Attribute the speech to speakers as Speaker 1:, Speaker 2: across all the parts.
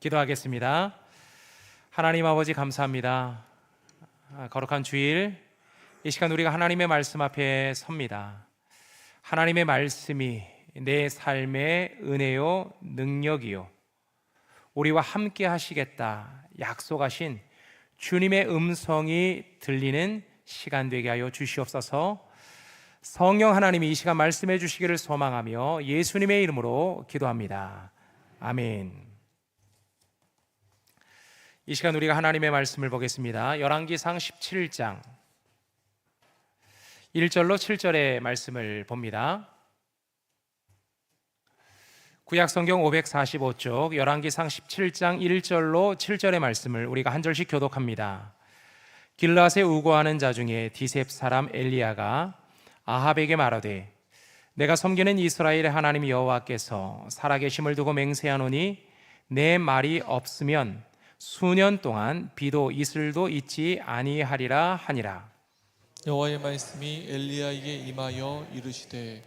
Speaker 1: 기도하겠습니다. 하나님 아버지 감사합니다. 거룩한 주일 이 시간 우리가 하나님의 말씀 앞에 섭니다. 하나님의 말씀이 내 삶의 은혜요 능력이요 우리와 함께 하시겠다 약속하신 주님의 음성이 들리는 시간 되게 하여 주시옵소서. 성령 하나님이 이 시간 말씀해 주시기를 소망하며 예수님의 이름으로 기도합니다. 아멘. 이 시간 우리가 하나님의 말씀을 보겠습니다. 열왕기상 17장 1절로 7절의 말씀을 봅니다. 구약성경 545쪽 열왕기상 17장 1절로 7절의 말씀을 우리가 한 절씩 교독합니다. 길라앗에 우거하는 자 중에 디셉 사람 엘리야가 아합에게 말하되 내가 섬기는 이스라엘의 하나님 여호와께서 살아계심을 두고 맹세하노니 내 말이 없으면 수년 동안 비도 이슬도 있지 아니하리라 하니라.
Speaker 2: 여호와의 말씀이 엘리야에게 임하여 이르시되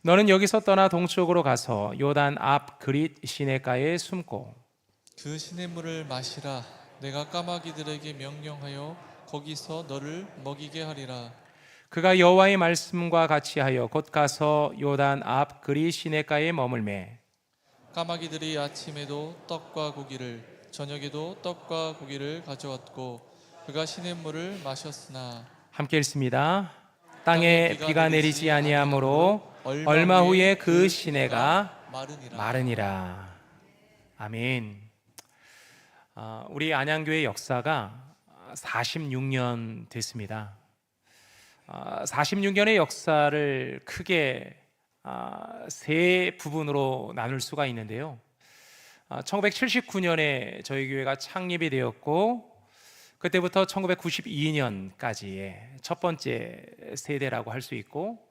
Speaker 1: 너는 여기서 떠나 동쪽으로 가서 요단 앞 그릿 시내가에 숨고
Speaker 2: 그 시냇물을 마시라. 내가 까마귀들에게 명령하여 거기서 너를 먹이게 하리라.
Speaker 1: 그가 여호와의 말씀과 같이 하여 곧 가서 요단 앞 그릿 시내가에 머물매
Speaker 2: 까마귀들이 아침에도 떡과 고기를 저녁에도 떡과 고기를 가져왔고 그가 시냇물을 마셨으나
Speaker 1: 함께 읽습니다. 땅에 비가 내리지 아니하므로 얼마 후에 그 시내가 마르니라. 아멘. 우리 안양교회 역사가 46년 됐습니다. 46년의 역사를 크게 세 부분으로 나눌 수가 있는데요. 1979년에 저희 교회가 창립이 되었고 그때부터 1992년까지의 첫 번째 세대라고 할 수 있고,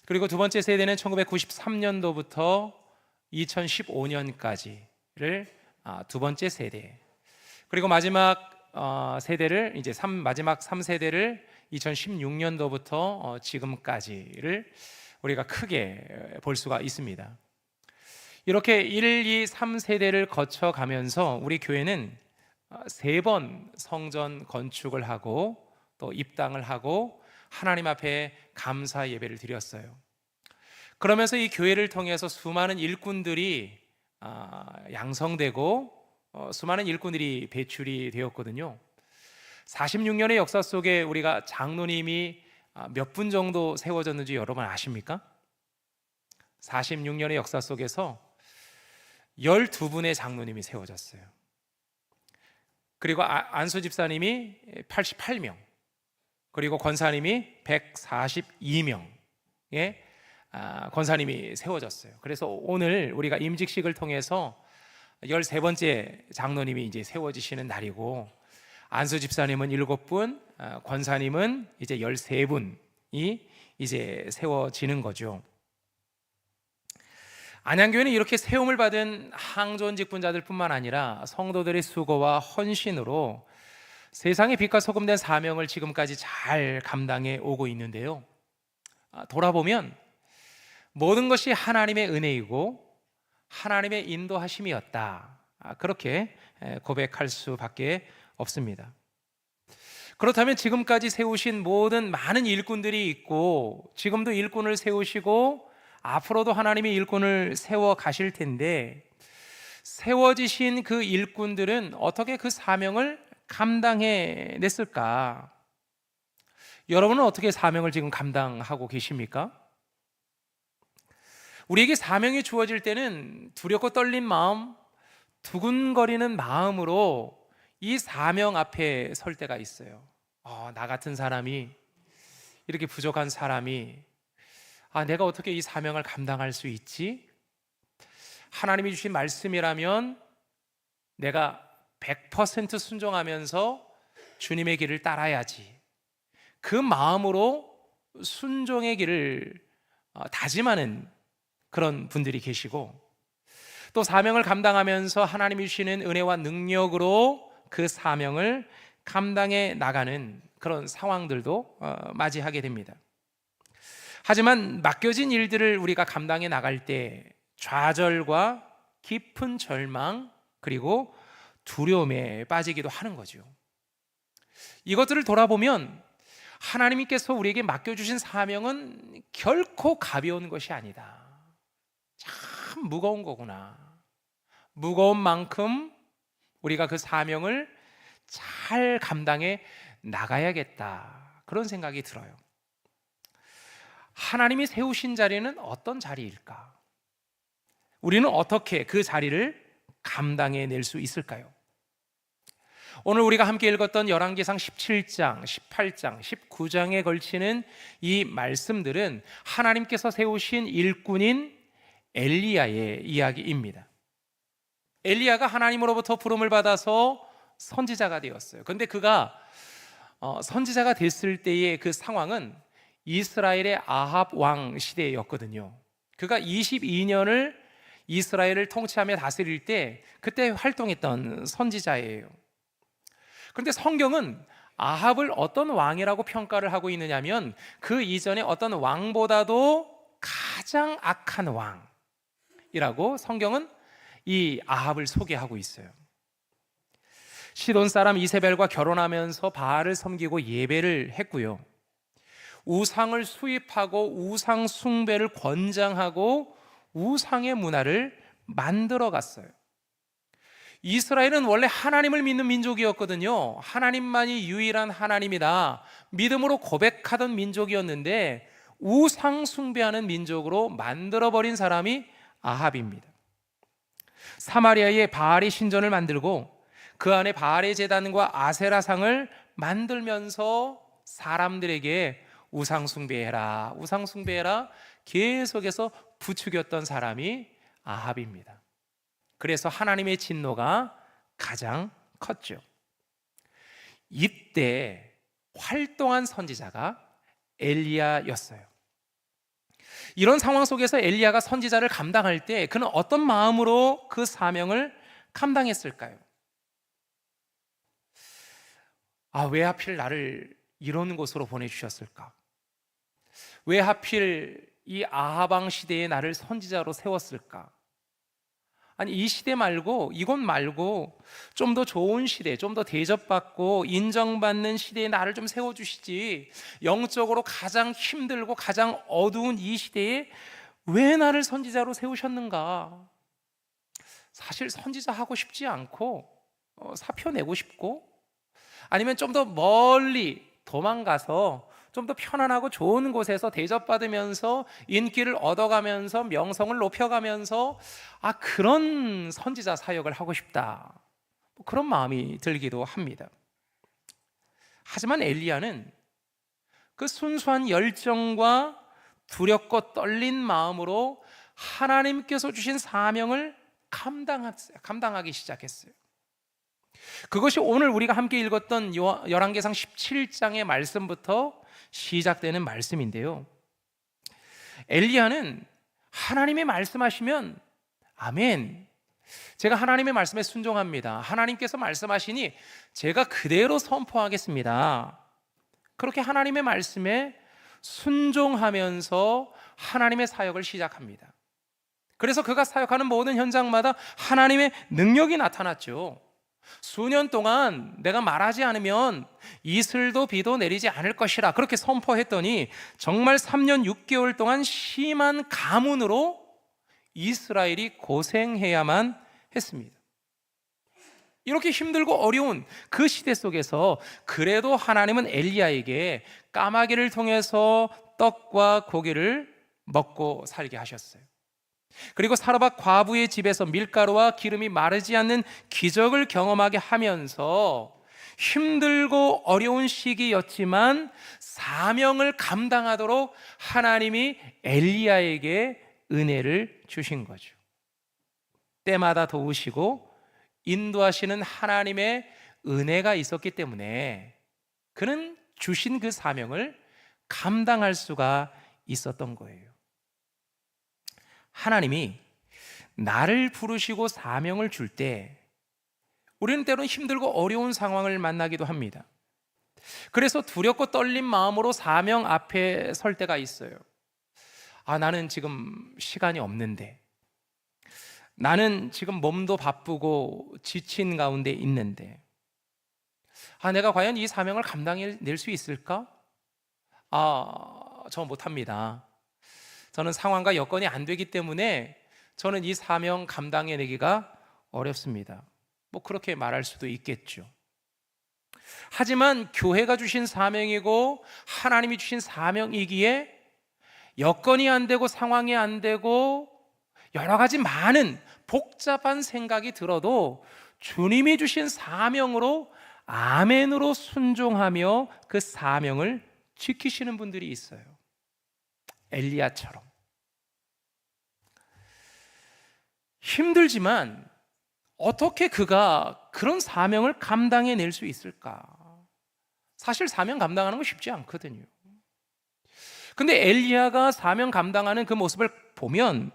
Speaker 1: 그리고 두 번째 세대는 1993년도부터 2015년까지를 두 번째 세대, 그리고 마지막 세대를 이제 마지막 3세대를 2016년도부터 지금까지를 우리가 크게 볼 수가 있습니다. 이렇게 1, 2, 3세대를 거쳐가면서 우리 교회는 3번 성전 건축을 하고 또 입당을 하고 하나님 앞에 감사 예배를 드렸어요. 그러면서 이 교회를 통해서 수많은 일꾼들이 양성되고 수많은 일꾼들이 배출이 되었거든요. 46년의 역사 속에 우리가 장로님이 몇 분 정도 세워졌는지 여러분 아십니까? 46년의 역사 속에서 12분의 장로님이 세워졌어요. 그리고 안수 집사님이 88명, 그리고 권사님이 142명의 권사님이 세워졌어요. 그래서 오늘 우리가 임직식을 통해서 13번째 장로님이 이제 세워지시는 날이고, 안수 집사님은 7분, 권사님은 이제 13분이 이제 세워지는 거죠. 안양교회는 이렇게 세움을 받은 항존 직분자들 뿐만 아니라 성도들의 수고와 헌신으로 세상의 빛과 소금 된 사명을 지금까지 잘 감당해 오고 있는데요, 돌아보면 모든 것이 하나님의 은혜이고 하나님의 인도하심이었다, 그렇게 고백할 수밖에 없습니다. 그렇다면 지금까지 세우신 모든 많은 일꾼들이 있고 지금도 일꾼을 세우시고 앞으로도 하나님이 일꾼을 세워 가실 텐데, 세워지신 그 일꾼들은 어떻게 그 사명을 감당해 냈을까? 여러분은 어떻게 사명을 지금 감당하고 계십니까? 우리에게 사명이 주어질 때는 두렵고 떨린 마음, 두근거리는 마음으로 이 사명 앞에 설 때가 있어요. 나 같은 사람이, 이렇게 부족한 사람이 내가 어떻게 이 사명을 감당할 수 있지? 하나님이 주신 말씀이라면 내가 100% 순종하면서 주님의 길을 따라야지, 그 마음으로 순종의 길을 다짐하는 그런 분들이 계시고, 또 사명을 감당하면서 하나님이 주시는 은혜와 능력으로 그 사명을 감당해 나가는 그런 상황들도 맞이하게 됩니다. 하지만 맡겨진 일들을 우리가 감당해 나갈 때 좌절과 깊은 절망, 그리고 두려움에 빠지기도 하는 거죠. 이것들을 돌아보면 하나님께서 우리에게 맡겨주신 사명은 결코 가벼운 것이 아니다. 참 무거운 거구나. 무거운 만큼 우리가 그 사명을 잘 감당해 나가야겠다, 그런 생각이 들어요. 하나님이 세우신 자리는 어떤 자리일까? 우리는 어떻게 그 자리를 감당해 낼 수 있을까요? 오늘 우리가 함께 읽었던 열왕기상 17장, 18장, 19장에 걸치는 이 말씀들은 하나님께서 세우신 일꾼인 엘리야의 이야기입니다. 엘리야가 하나님으로부터 부름을 받아서 선지자가 되었어요. 그런데 그가 선지자가 됐을 때의 그 상황은 이스라엘의 아합 왕 시대였거든요. 그가 22년을 이스라엘을 통치하며 다스릴 때 그때 활동했던 선지자예요. 그런데 성경은 아합을 어떤 왕이라고 평가를 하고 있느냐면 그 이전에 어떤 왕보다도 가장 악한 왕이라고 성경은 이 아합을 소개하고 있어요. 시돈 사람 이세벨과 결혼하면서 바알을 섬기고 예배를 했고요. 우상을 수입하고 우상 숭배를 권장하고 우상의 문화를 만들어 갔어요. 이스라엘은 원래 하나님을 믿는 민족이었거든요. 하나님만이 유일한 하나님이다 믿음으로 고백하던 민족이었는데 우상 숭배하는 민족으로 만들어버린 사람이 아합입니다. 사마리아에 바알의 신전을 만들고 그 안에 바알의 제단과 아세라상을 만들면서 사람들에게 우상 숭배해라, 우상 숭배해라 계속해서 부추겼던 사람이 아합입니다. 그래서 하나님의 진노가 가장 컸죠. 이때 활동한 선지자가 엘리야였어요. 이런 상황 속에서 엘리야가 선지자를 감당할 때 그는 어떤 마음으로 그 사명을 감당했을까요? 왜 하필 나를 이런 곳으로 보내주셨을까? 왜 하필 이 아하방 시대에 나를 선지자로 세웠을까? 아니, 이 시대 말고, 이곳 말고 좀 더 좋은 시대, 좀 더 대접받고 인정받는 시대에 나를 좀 세워주시지, 영적으로 가장 힘들고 가장 어두운 이 시대에 왜 나를 선지자로 세우셨는가? 사실 선지자 하고 싶지 않고 사표 내고 싶고, 아니면 좀 더 멀리 도망가서 좀 더 편안하고 좋은 곳에서 대접받으면서 인기를 얻어가면서 명성을 높여가면서 그런 선지자 사역을 하고 싶다, 그런 마음이 들기도 합니다. 하지만 엘리야는 그 순수한 열정과 두렵고 떨린 마음으로 하나님께서 주신 사명을 감당하기 시작했어요. 그것이 오늘 우리가 함께 읽었던 열왕기상 17장의 말씀부터 시작되는 말씀인데요. 엘리야는 하나님이 말씀하시면 아멘, 제가 하나님의 말씀에 순종합니다, 하나님께서 말씀하시니 제가 그대로 선포하겠습니다, 그렇게 하나님의 말씀에 순종하면서 하나님의 사역을 시작합니다. 그래서 그가 사역하는 모든 현장마다 하나님의 능력이 나타났죠. 수년 동안 내가 말하지 않으면 이슬도 비도 내리지 않을 것이라 그렇게 선포했더니 정말 3년 6개월 동안 심한 가뭄으로 이스라엘이 고생해야만 했습니다. 이렇게 힘들고 어려운 그 시대 속에서 그래도 하나님은 엘리야에게 까마귀를 통해서 떡과 고기를 먹고 살게 하셨어요. 그리고 사르밧 과부의 집에서 밀가루와 기름이 마르지 않는 기적을 경험하게 하면서 힘들고 어려운 시기였지만 사명을 감당하도록 하나님이 엘리야에게 은혜를 주신 거죠. 때마다 도우시고 인도하시는 하나님의 은혜가 있었기 때문에 그는 주신 그 사명을 감당할 수가 있었던 거예요. 하나님이 나를 부르시고 사명을 줄 때 우리는 때로는 힘들고 어려운 상황을 만나기도 합니다. 그래서 두렵고 떨린 마음으로 사명 앞에 설 때가 있어요. 나는 지금 시간이 없는데, 나는 지금 몸도 바쁘고 지친 가운데 있는데 내가 과연 이 사명을 감당해낼 수 있을까? 저 못합니다. 저는 상황과 여건이 안 되기 때문에 저는 이 사명 감당해내기가 어렵습니다. 뭐 그렇게 말할 수도 있겠죠. 하지만 교회가 주신 사명이고 하나님이 주신 사명이기에 여건이 안 되고 상황이 안 되고 여러 가지 많은 복잡한 생각이 들어도 주님이 주신 사명으로 아멘으로 순종하며 그 사명을 지키시는 분들이 있어요. 엘리야처럼. 힘들지만 어떻게 그가 그런 사명을 감당해낼 수 있을까? 사실 사명 감당하는 거 쉽지 않거든요. 근데 엘리야가 사명 감당하는 그 모습을 보면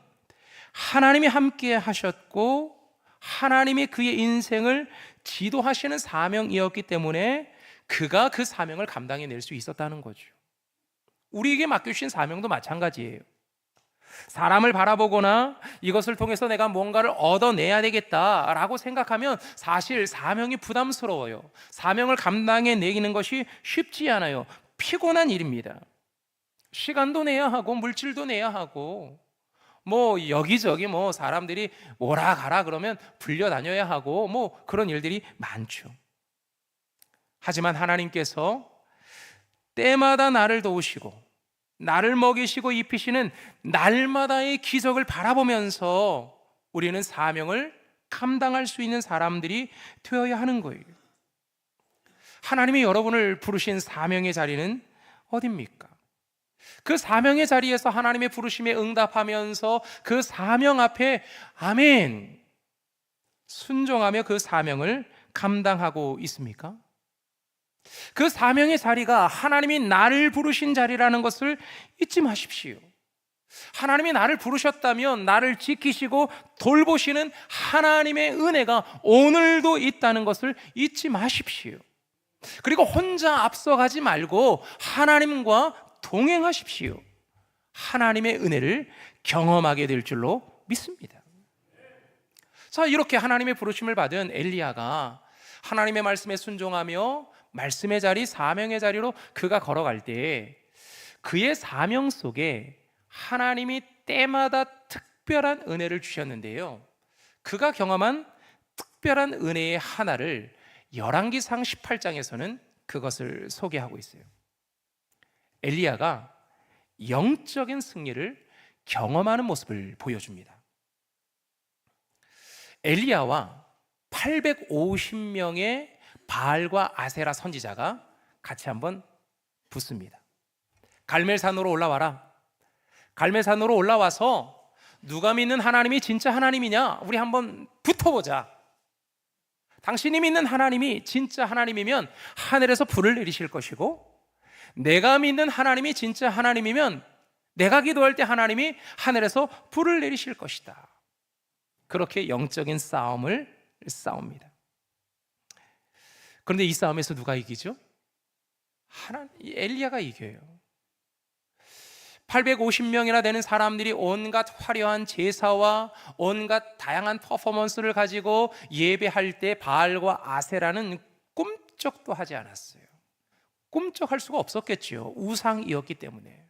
Speaker 1: 하나님이 함께 하셨고 하나님이 그의 인생을 지도하시는 사명이었기 때문에 그가 그 사명을 감당해낼 수 있었다는 거죠. 우리에게 맡겨주신 사명도 마찬가지예요. 사람을 바라보거나 이것을 통해서 내가 뭔가를 얻어내야 되겠다라고 생각하면 사실 사명이 부담스러워요. 사명을 감당해내기는 것이 쉽지 않아요. 피곤한 일입니다. 시간도 내야 하고 물질도 내야 하고 뭐 여기저기 뭐 사람들이 오라 가라 그러면 불려다녀야 하고 뭐 그런 일들이 많죠. 하지만 하나님께서 때마다 나를 도우시고 나를 먹이시고 입히시는 날마다의 기적을 바라보면서 우리는 사명을 감당할 수 있는 사람들이 되어야 하는 거예요. 하나님이 여러분을 부르신 사명의 자리는 어디입니까? 그 사명의 자리에서 하나님의 부르심에 응답하면서 그 사명 앞에 아멘 순종하며 그 사명을 감당하고 있습니까? 그 사명의 자리가 하나님이 나를 부르신 자리라는 것을 잊지 마십시오. 하나님이 나를 부르셨다면 나를 지키시고 돌보시는 하나님의 은혜가 오늘도 있다는 것을 잊지 마십시오. 그리고 혼자 앞서가지 말고 하나님과 동행하십시오. 하나님의 은혜를 경험하게 될 줄로 믿습니다. 자, 이렇게 하나님의 부르심을 받은 엘리야가 하나님의 말씀에 순종하며 말씀의 자리, 사명의 자리로 그가 걸어갈 때 그의 사명 속에 하나님이 때마다 특별한 은혜를 주셨는데요, 그가 경험한 특별한 은혜의 하나를 열왕기상 18장에서는 그것을 소개하고 있어요. 엘리야가 영적인 승리를 경험하는 모습을 보여줍니다. 엘리야와 850명의 바알과 아세라 선지자가 같이 한번 붙습니다. 갈멜산으로 올라와라. 갈멜산으로 올라와서 누가 믿는 하나님이 진짜 하나님이냐 우리 한번 붙어보자. 당신이 믿는 하나님이 진짜 하나님이면 하늘에서 불을 내리실 것이고, 내가 믿는 하나님이 진짜 하나님이면 내가 기도할 때 하나님이 하늘에서 불을 내리실 것이다. 그렇게 영적인 싸움을 싸웁니다. 그런데 이 싸움에서 누가 이기죠? 엘리야가 이겨요. 850명이나 되는 사람들이 온갖 화려한 제사와 온갖 다양한 퍼포먼스를 가지고 예배할 때 바알과 아세라는 꿈쩍도 하지 않았어요. 꿈쩍할 수가 없었겠지요. 우상이었기 때문에.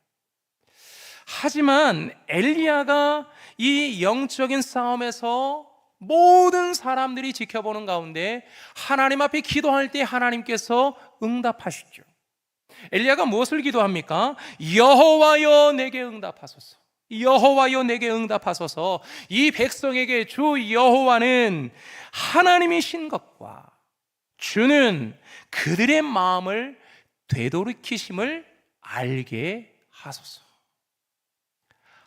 Speaker 1: 하지만 엘리야가 이 영적인 싸움에서 모든 사람들이 지켜보는 가운데 하나님 앞에 기도할 때 하나님께서 응답하시죠. 엘리야가 무엇을 기도합니까? 여호와여 내게 응답하소서. 여호와여 내게 응답하소서. 이 백성에게 주 여호와는 하나님이신 것과 주는 그들의 마음을 되돌이키심을 알게 하소서.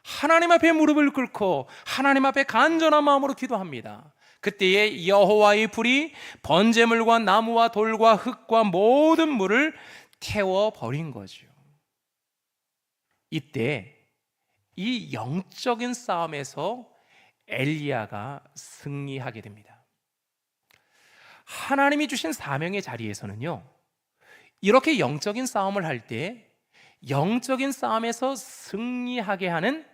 Speaker 1: 하나님 앞에 무릎을 꿇고 하나님 앞에 간절한 마음으로 기도합니다. 그때에 여호와의 불이 번제물과 나무와 돌과 흙과 모든 물을 태워버린 거죠. 이때 이 영적인 싸움에서 엘리야가 승리하게 됩니다. 하나님이 주신 사명의 자리에서는요, 이렇게 영적인 싸움을 할 때 영적인 싸움에서 승리하게 하는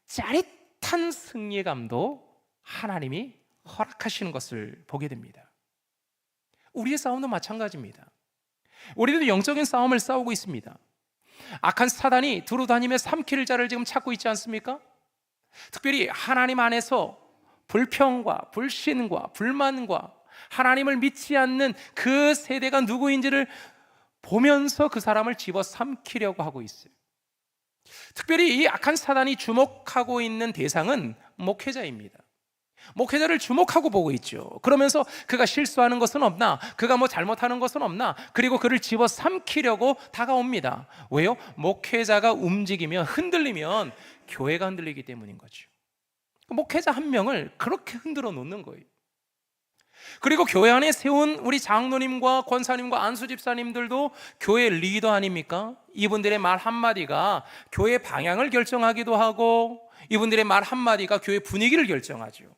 Speaker 1: 짜릿한 승리감도 하나님이 허락하시는 것을 보게 됩니다. 우리의 싸움도 마찬가지입니다. 우리도 영적인 싸움을 싸우고 있습니다. 악한 사단이 두루 다니며 삼킬 자를 지금 찾고 있지 않습니까? 특별히 하나님 안에서 불평과 불신과 불만과 하나님을 믿지 않는 그 세대가 누구인지를 보면서 그 사람을 집어삼키려고 하고 있어요. 특별히 이 악한 사단이 주목하고 있는 대상은 목회자입니다. 목회자를 주목하고 보고 있죠. 그러면서 그가 실수하는 것은 없나? 그가 뭐 잘못하는 것은 없나? 그리고 그를 집어삼키려고 다가옵니다. 왜요? 목회자가 움직이면, 흔들리면 교회가 흔들리기 때문인 거죠. 목회자 한 명을 그렇게 흔들어 놓는 거예요. 그리고 교회 안에 세운 우리 장로님과 권사님과 안수 집사님들도 교회 리더 아닙니까? 이분들의 말 한마디가 교회 방향을 결정하기도 하고, 이분들의 말 한마디가 교회 분위기를 결정하죠.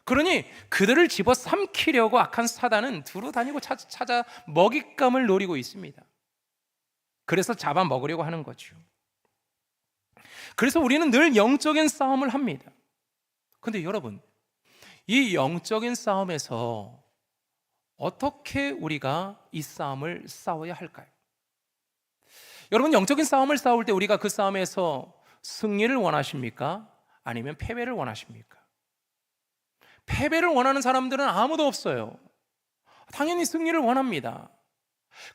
Speaker 1: 그러니 그들을 집어삼키려고 악한 사단은 두루 다니고 찾아 먹잇감을 노리고 있습니다. 그래서 잡아먹으려고 하는 거죠. 그래서 우리는 늘 영적인 싸움을 합니다. 근데 여러분, 이 영적인 싸움에서 어떻게 우리가 이 싸움을 싸워야 할까요? 여러분, 영적인 싸움을 싸울 때 우리가 그 싸움에서 승리를 원하십니까? 아니면 패배를 원하십니까? 패배를 원하는 사람들은 아무도 없어요. 당연히 승리를 원합니다.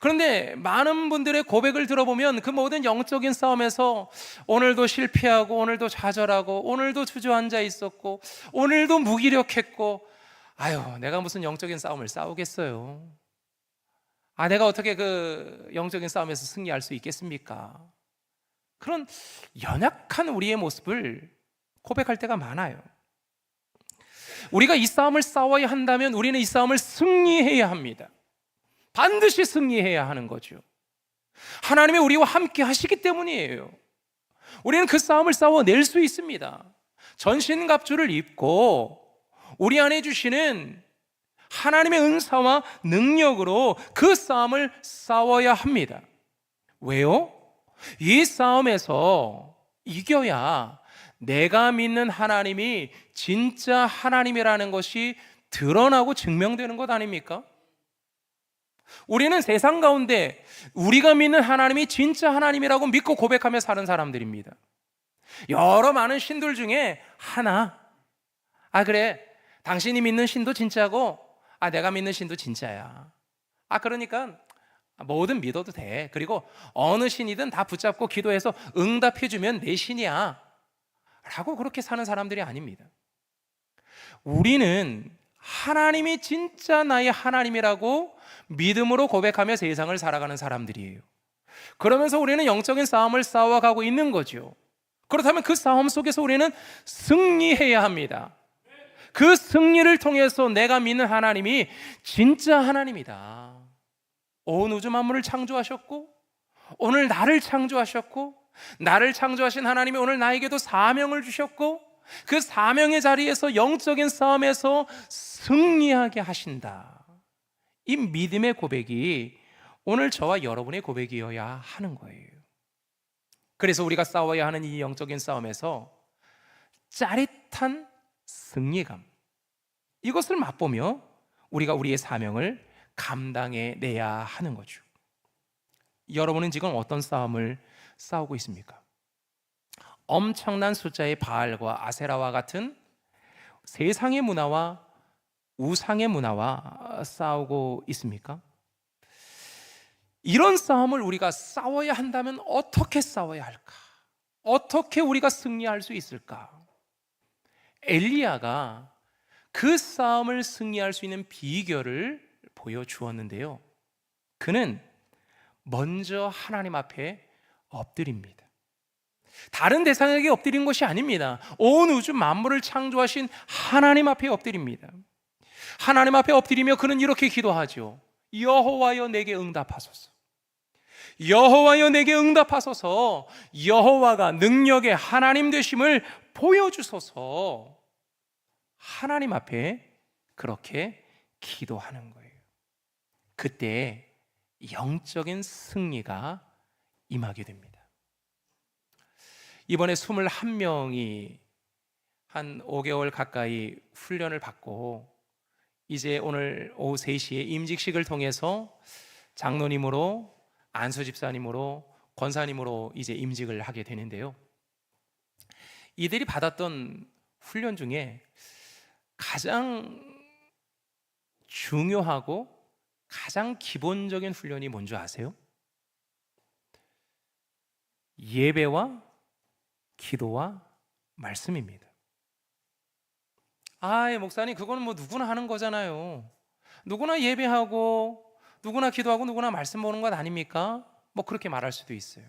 Speaker 1: 그런데 많은 분들의 고백을 들어보면 그 모든 영적인 싸움에서 오늘도 실패하고, 오늘도 좌절하고, 오늘도 주저앉아 있었고, 오늘도 무기력했고, 아유, 내가 무슨 영적인 싸움을 싸우겠어요. 내가 어떻게 그 영적인 싸움에서 승리할 수 있겠습니까? 그런 연약한 우리의 모습을 고백할 때가 많아요. 우리가 이 싸움을 싸워야 한다면 우리는 이 싸움을 승리해야 합니다. 반드시 승리해야 하는 거죠. 하나님이 우리와 함께 하시기 때문이에요. 우리는 그 싸움을 싸워낼 수 있습니다. 전신갑주를 입고 우리 안에 주시는 하나님의 은사와 능력으로 그 싸움을 싸워야 합니다. 왜요? 이 싸움에서 이겨야 내가 믿는 하나님이 진짜 하나님이라는 것이 드러나고 증명되는 것 아닙니까? 우리는 세상 가운데 우리가 믿는 하나님이 진짜 하나님이라고 믿고 고백하며 사는 사람들입니다. 여러 많은 신들 중에 하나, 그래, 당신이 믿는 신도 진짜고, 내가 믿는 신도 진짜야. 그러니까 뭐든 믿어도 돼. 그리고 어느 신이든 다 붙잡고 기도해서 응답해주면 내 신이야 라고 그렇게 사는 사람들이 아닙니다. 우리는 하나님이 진짜 나의 하나님이라고 믿음으로 고백하며 세상을 살아가는 사람들이에요. 그러면서 우리는 영적인 싸움을 싸워가고 있는 거죠. 그렇다면 그 싸움 속에서 우리는 승리해야 합니다. 그 승리를 통해서 내가 믿는 하나님이 진짜 하나님이다. 온 우주 만물을 창조하셨고, 오늘 나를 창조하셨고, 나를 창조하신 하나님이 오늘 나에게도 사명을 주셨고, 그 사명의 자리에서 영적인 싸움에서 승리하게 하신다. 이 믿음의 고백이 오늘 저와 여러분의 고백이어야 하는 거예요. 그래서 우리가 싸워야 하는 이 영적인 싸움에서 짜릿한 승리감, 이것을 맛보며 우리가 우리의 사명을 감당해내야 하는 거죠. 여러분은 지금 어떤 싸움을 싸우고 있습니까? 엄청난 숫자의 바알과 아세라와 같은 세상의 문화와 우상의 문화와 싸우고 있습니까? 이런 싸움을 우리가 싸워야 한다면 어떻게 싸워야 할까? 어떻게 우리가 승리할 수 있을까? 엘리야가 그 싸움을 승리할 수 있는 비결을 보여주었는데요, 그는 먼저 하나님 앞에 엎드립니다. 다른 대상에게 엎드린 것이 아닙니다. 온 우주 만물을 창조하신 하나님 앞에 엎드립니다. 하나님 앞에 엎드리며 그는 이렇게 기도하죠. 여호와여 내게 응답하소서. 여호와여 내게 응답하소서. 여호와가 능력의 하나님 되심을 보여주소서. 하나님 앞에 그렇게 기도하는 거예요. 그때 영적인 승리가 임하게 됩니다. 이번에 21명이 한 5개월 가까이 훈련을 받고 이제 오늘 오후 3시에 임직식을 통해서 장로님으로, 안수 집사님으로, 권사님으로 이제 임직을 하게 되는데요. 이들이 받았던 훈련 중에 가장 중요하고 가장 기본적인 훈련이 뭔지 아세요? 예배와 기도와 말씀입니다. 목사님, 그거는 뭐 누구나 하는 거잖아요. 누구나 예배하고 누구나 기도하고 누구나 말씀 보는 것 아닙니까? 뭐 그렇게 말할 수도 있어요.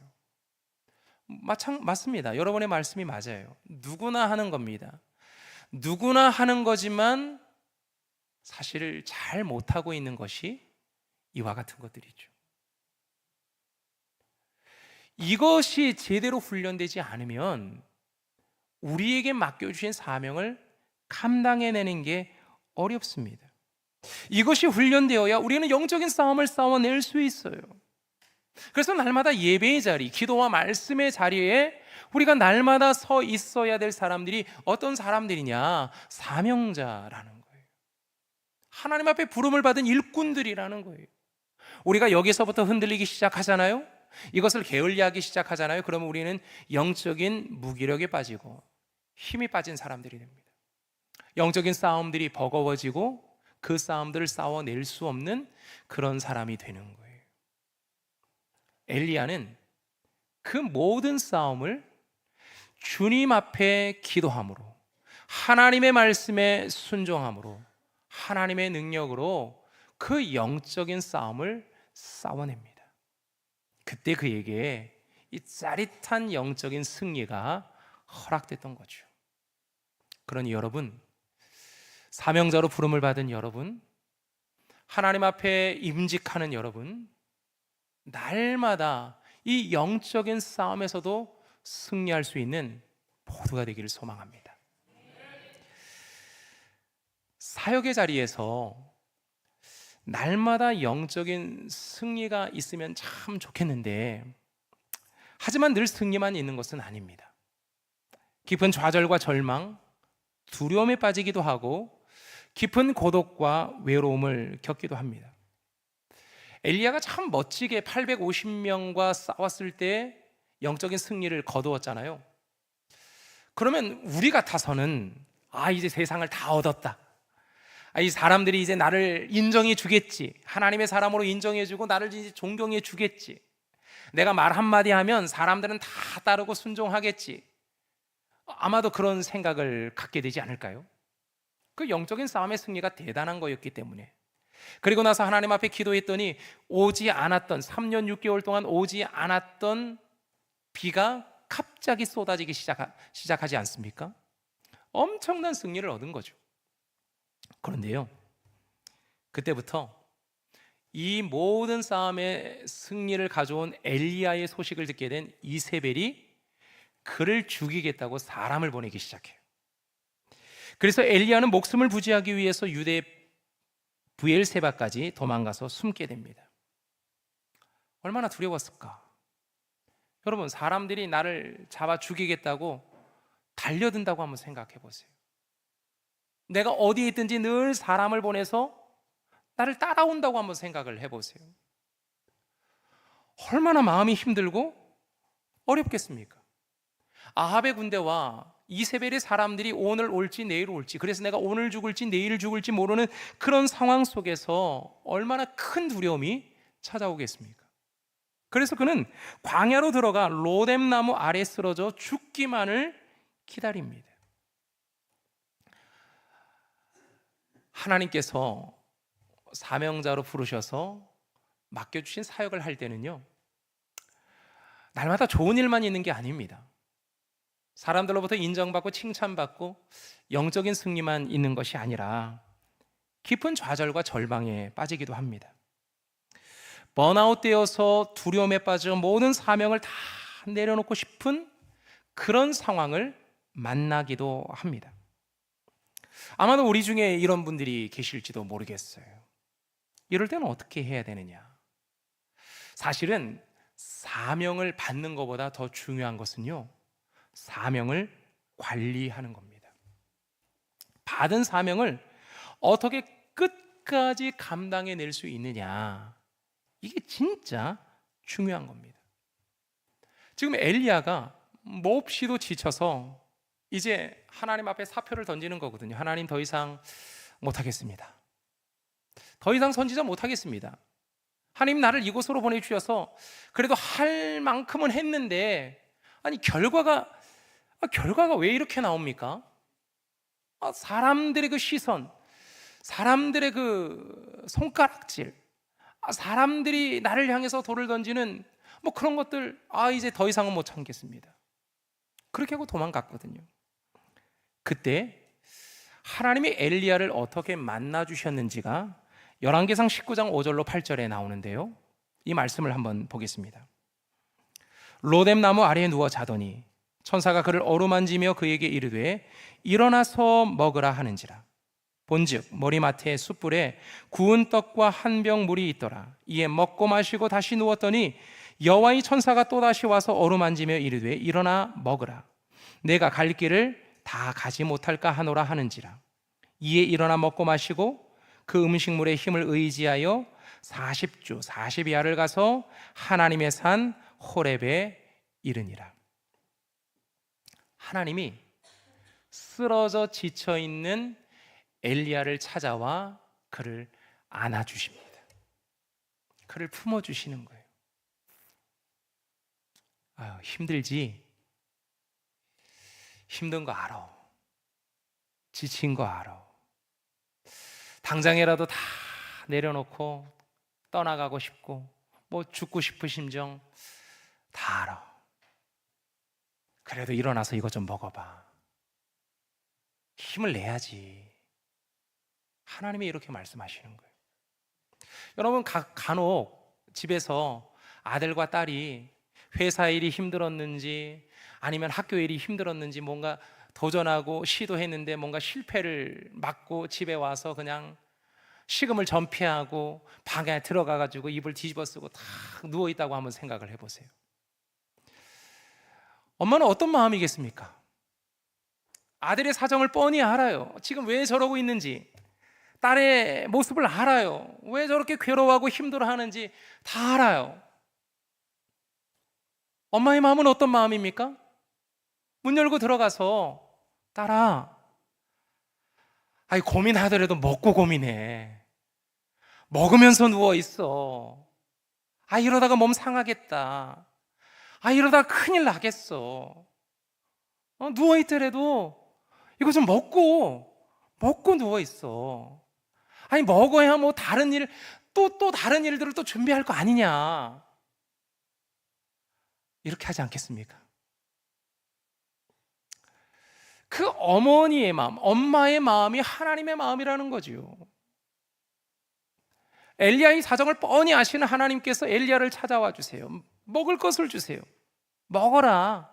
Speaker 1: 맞습니다. 여러분의 말씀이 맞아요. 누구나 하는 겁니다. 누구나 하는 거지만 사실 잘 못하고 있는 것이 이와 같은 것들이죠. 이것이 제대로 훈련되지 않으면 우리에게 맡겨주신 사명을 감당해내는 게 어렵습니다. 이것이 훈련되어야 우리는 영적인 싸움을 싸워낼 수 있어요. 그래서 날마다 예배의 자리, 기도와 말씀의 자리에 우리가 날마다 서 있어야 될 사람들이 어떤 사람들이냐? 사명자라는 거예요. 하나님 앞에 부름을 받은 일꾼들이라는 거예요. 우리가 여기서부터 흔들리기 시작하잖아요. 이것을 게을리하기 시작하잖아요. 그러면 우리는 영적인 무기력에 빠지고 힘이 빠진 사람들이 됩니다. 영적인 싸움들이 버거워지고 그 싸움들을 싸워낼 수 없는 그런 사람이 되는 거예요. 엘리야는 그 모든 싸움을 주님 앞에 기도함으로, 하나님의 말씀에 순종함으로, 하나님의 능력으로 그 영적인 싸움을 싸워냅니다. 그때 그에게 이 짜릿한 영적인 승리가 허락됐던 거죠. 그러니 여러분, 사명자로 부름을 받은 여러분, 하나님 앞에 임직하는 여러분, 날마다 이 영적인 싸움에서도 승리할 수 있는 모두가 되기를 소망합니다. 사역의 자리에서 날마다 영적인 승리가 있으면 참 좋겠는데, 하지만 늘 승리만 있는 것은 아닙니다. 깊은 좌절과 절망, 두려움에 빠지기도 하고 깊은 고독과 외로움을 겪기도 합니다. 엘리야가 참 멋지게 850명과 싸웠을 때 영적인 승리를 거두었잖아요. 그러면 우리 같아서는 이제 세상을 다 얻었다, 이 사람들이 이제 나를 인정해 주겠지, 하나님의 사람으로 인정해 주고 나를 이제 존경해 주겠지, 내가 말 한마디 하면 사람들은 다 따르고 순종하겠지, 아마도 그런 생각을 갖게 되지 않을까요? 그 영적인 싸움의 승리가 대단한 거였기 때문에. 그리고 나서 하나님 앞에 기도했더니 오지 않았던, 3년 6개월 동안 오지 않았던 비가 갑자기 쏟아지기 시작하지 않습니까? 엄청난 승리를 얻은 거죠. 그런데요, 그때부터 이 모든 싸움의 승리를 가져온 엘리야의 소식을 듣게 된 이세벨이 그를 죽이겠다고 사람을 보내기 시작해요. 그래서 엘리야는 목숨을 부지하기 위해서 유대 브엘세바까지 도망가서 숨게 됩니다. 얼마나 두려웠을까? 여러분, 사람들이 나를 잡아 죽이겠다고 달려든다고 한번 생각해 보세요. 내가 어디에 있든지 늘 사람을 보내서 나를 따라온다고 한번 생각을 해보세요. 얼마나 마음이 힘들고 어렵겠습니까? 아합의 군대와 이세벨의 사람들이 오늘 올지 내일 올지, 그래서 내가 오늘 죽을지 내일 죽을지 모르는 그런 상황 속에서 얼마나 큰 두려움이 찾아오겠습니까? 그래서 그는 광야로 들어가 로뎀 나무 아래 쓰러져 죽기만을 기다립니다. 하나님께서 사명자로 부르셔서 맡겨주신 사역을 할 때는요, 날마다 좋은 일만 있는 게 아닙니다. 사람들로부터 인정받고 칭찬받고 영적인 승리만 있는 것이 아니라 깊은 좌절과 절망에 빠지기도 합니다. 번아웃 되어서 두려움에 빠져 모든 사명을 다 내려놓고 싶은 그런 상황을 만나기도 합니다. 아마도 우리 중에 이런 분들이 계실지도 모르겠어요. 이럴 때는 어떻게 해야 되느냐? 사실은 사명을 받는 것보다 더 중요한 것은요, 사명을 관리하는 겁니다. 받은 사명을 어떻게 끝까지 감당해낼 수 있느냐, 이게 진짜 중요한 겁니다. 지금 엘리야가 몹시도 지쳐서 이제 하나님 앞에 사표를 던지는 거거든요. 하나님, 더 이상 못하겠습니다. 더 이상 선지자 못하겠습니다. 하나님, 나를 이곳으로 보내주셔서 그래도 할 만큼은 했는데, 아니 결과가 왜 이렇게 나옵니까? 사람들의 그 시선, 사람들의 그 손가락질, 사람들이 나를 향해서 돌을 던지는 뭐 그런 것들, 이제 더 이상은 못 참겠습니다. 그렇게 하고 도망갔거든요. 그때 하나님이 엘리야를 어떻게 만나 주셨는지가 열왕기상 19장 5절로 8절에 나오는데요, 이 말씀을 한번 보겠습니다. 로뎀 나무 아래에 누워 자더니 천사가 그를 어루만지며 그에게 이르되 일어나서 먹으라 하는지라. 본즉 머리맡에 숯불에 구운 떡과 한 병 물이 있더라. 이에 먹고 마시고 다시 누웠더니 여호와의 천사가 또다시 와서 어루만지며 이르되 일어나 먹으라. 내가 갈 길을 다 가지 못할까 하노라 하는지라. 이에 일어나 먹고 마시고 그 음식물의 힘을 의지하여 40주 40야를 가서 하나님의 산 호렙에 이르니라. 하나님이 쓰러져 지쳐있는 엘리야를 찾아와 그를 안아주십니다. 그를 품어주시는 거예요. 힘들지? 힘든 거 알아. 지친 거 알아. 당장이라도 다 내려놓고 떠나가고 싶고 뭐 죽고 싶은 심정 다 알아. 그래도 일어나서 이것 좀 먹어봐. 힘을 내야지. 하나님이 이렇게 말씀하시는 거예요. 여러분, 간혹 집에서 아들과 딸이 회사 일이 힘들었는지 아니면 학교 일이 힘들었는지 뭔가 도전하고 시도했는데 뭔가 실패를 맞고 집에 와서 그냥 식음을 전폐하고 방에 들어가가지고 이불 뒤집어 쓰고 탁 누워있다고 한번 생각을 해보세요. 엄마는 어떤 마음이겠습니까? 아들의 사정을 뻔히 알아요. 지금 왜 저러고 있는지, 딸의 모습을 알아요. 왜 저렇게 괴로워하고 힘들어하는지 다 알아요. 엄마의 마음은 어떤 마음입니까? 문 열고 들어가서 딸아, 고민하더라도 먹고 고민해. 먹으면서 누워있어. 이러다가 몸 상하겠다. 이러다가 큰일 나겠어. 누워있더라도 이거 좀 먹고 누워있어. 먹어야 뭐 다른 일, 또 다른 일들을 또 준비할 거 아니냐. 이렇게 하지 않겠습니까? 그 어머니의 마음, 엄마의 마음이 하나님의 마음이라는 거지요. 엘리야의 사정을 뻔히 아시는 하나님께서 엘리야를 찾아와 주세요. 먹을 것을 주세요. 먹어라.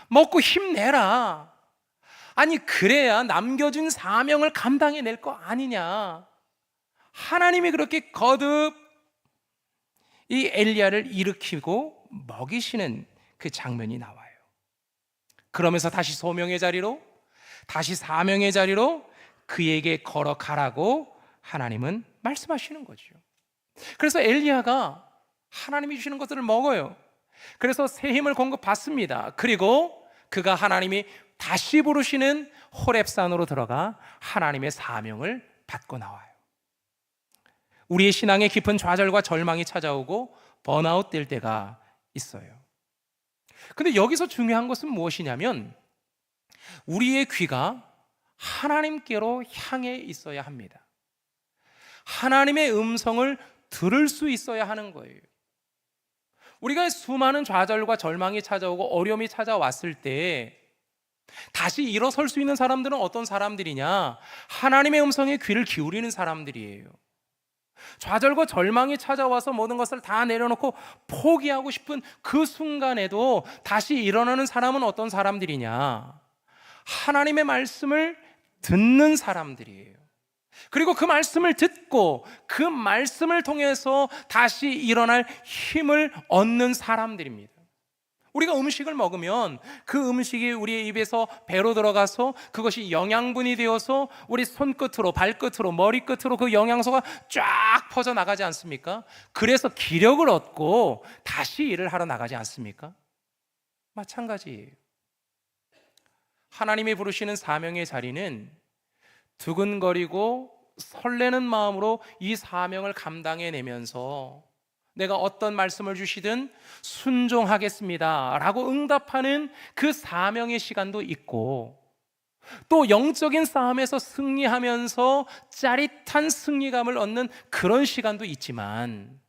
Speaker 1: 먹고 힘내라. 그래야 남겨준 사명을 감당해낼 거 아니냐. 하나님이 그렇게 거듭 이 엘리야를 일으키고 먹이시는 그 장면이 나와요. 그러면서 다시 소명의 자리로, 다시 사명의 자리로 그에게 걸어가라고 하나님은 말씀하시는 거죠. 그래서 엘리야가 하나님이 주시는 것들을 먹어요. 그래서 새 힘을 공급받습니다. 그리고 그가 하나님이 다시 부르시는 호렙산으로 들어가 하나님의 사명을 받고 나와요. 우리의 신앙에 깊은 좌절과 절망이 찾아오고 번아웃 될 때가 있어요. 근데 여기서 중요한 것은 무엇이냐면 우리의 귀가 하나님께로 향해 있어야 합니다. 하나님의 음성을 들을 수 있어야 하는 거예요. 우리가 수많은 좌절과 절망이 찾아오고 어려움이 찾아왔을 때 다시 일어설 수 있는 사람들은 어떤 사람들이냐? 하나님의 음성에 귀를 기울이는 사람들이에요. 좌절과 절망이 찾아와서 모든 것을 다 내려놓고 포기하고 싶은 그 순간에도 다시 일어나는 사람은 어떤 사람들이냐? 하나님의 말씀을 듣는 사람들이에요. 그리고 그 말씀을 듣고 그 말씀을 통해서 다시 일어날 힘을 얻는 사람들입니다. 우리가 음식을 먹으면 그 음식이 우리의 입에서 배로 들어가서 그것이 영양분이 되어서 우리 손끝으로, 발끝으로, 머리끝으로 그 영양소가 쫙 퍼져나가지 않습니까? 그래서 기력을 얻고 다시 일을 하러 나가지 않습니까? 마찬가지예요. 하나님이 부르시는 사명의 자리는 두근거리고 설레는 마음으로 이 사명을 감당해내면서 내가 어떤 말씀을 주시든 순종하겠습니다 라고 응답하는 그 사명의 시간도 있고, 또 영적인 싸움에서 승리하면서 짜릿한 승리감을 얻는 그런 시간도 있지만,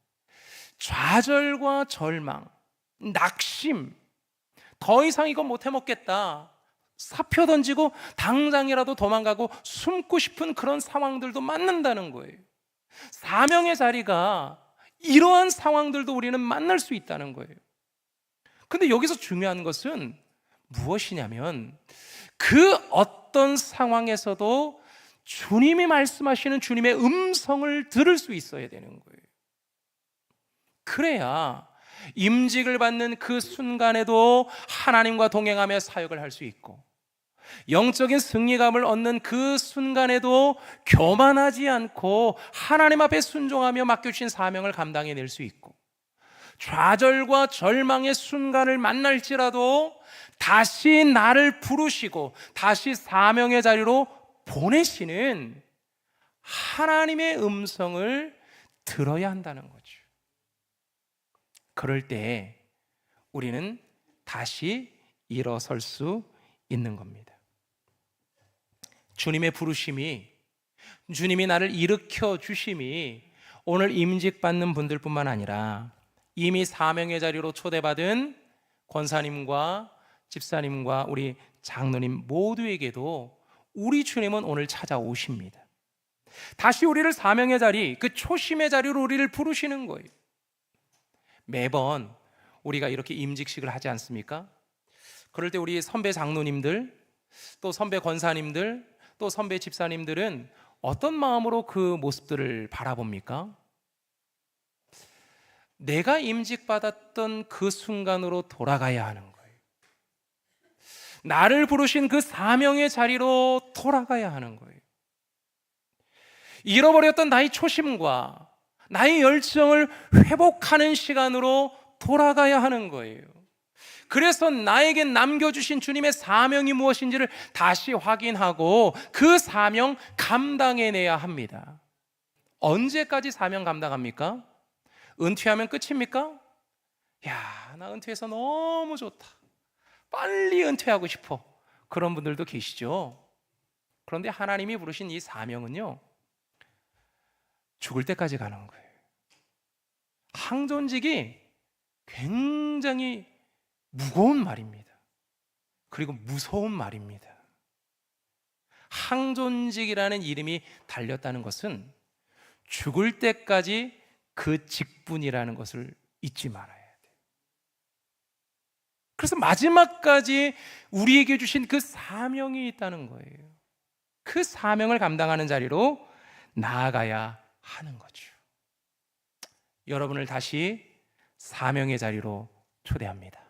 Speaker 1: 좌절과 절망, 낙심, 더 이상 이거 못 해먹겠다, 사표 던지고 당장이라도 도망가고 숨고 싶은 그런 상황들도 맞는다는 거예요. 사명의 자리가 이러한 상황들도 우리는 만날 수 있다는 거예요. 근데 여기서 중요한 것은 무엇이냐면, 그 어떤 상황에서도 주님이 말씀하시는 주님의 음성을 들을 수 있어야 되는 거예요. 그래야 임직을 받는 그 순간에도 하나님과 동행하며 사역을 할 수 있고, 영적인 승리감을 얻는 그 순간에도 교만하지 않고 하나님 앞에 순종하며 맡겨주신 사명을 감당해낼 수 있고, 좌절과 절망의 순간을 만날지라도 다시 나를 부르시고 다시 사명의 자리로 보내시는 하나님의 음성을 들어야 한다는 거죠. 그럴 때 우리는 다시 일어설 수 있는 겁니다. 주님의 부르심이, 주님이 나를 일으켜 주심이 오늘 임직받는 분들뿐만 아니라 이미 사명의 자리로 초대받은 권사님과 집사님과 우리 장로님 모두에게도 우리 주님은 오늘 찾아오십니다. 다시 우리를 사명의 자리, 그 초심의 자리로 우리를 부르시는 거예요. 매번 우리가 이렇게 임직식을 하지 않습니까? 그럴 때 우리 선배 장로님들, 또 선배 권사님들, 또 선배 집사님들은 어떤 마음으로 그 모습들을 바라봅니까? 내가 임직받았던 그 순간으로 돌아가야 하는 거예요. 나를 부르신 그 사명의 자리로 돌아가야 하는 거예요. 잃어버렸던 나의 초심과 나의 열정을 회복하는 시간으로 돌아가야 하는 거예요. 그래서 나에게 남겨주신 주님의 사명이 무엇인지를 다시 확인하고 그 사명 감당해내야 합니다. 언제까지 사명 감당합니까? 은퇴하면 끝입니까? 야, 나 은퇴해서 너무 좋다, 빨리 은퇴하고 싶어, 그런 분들도 계시죠. 그런데 하나님이 부르신 이 사명은요, 죽을 때까지 가는 거예요. 항존직이 굉장히 무거운 말입니다. 그리고 무서운 말입니다. 항존직이라는 이름이 달렸다는 것은 죽을 때까지 그 직분이라는 것을 잊지 말아야 돼요. 그래서 마지막까지 우리에게 주신 그 사명이 있다는 거예요. 그 사명을 감당하는 자리로 나아가야 하는 거죠. 여러분을 다시 사명의 자리로 초대합니다.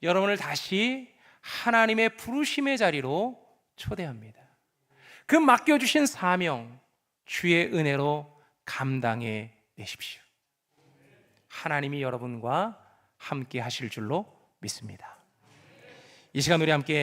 Speaker 1: 여러분을 다시 하나님의 부르심의 자리로 초대합니다. 그 맡겨주신 사명, 주의 은혜로 감당해 내십시오. 하나님이 여러분과 함께 하실 줄로 믿습니다. 이 시간 우리 함께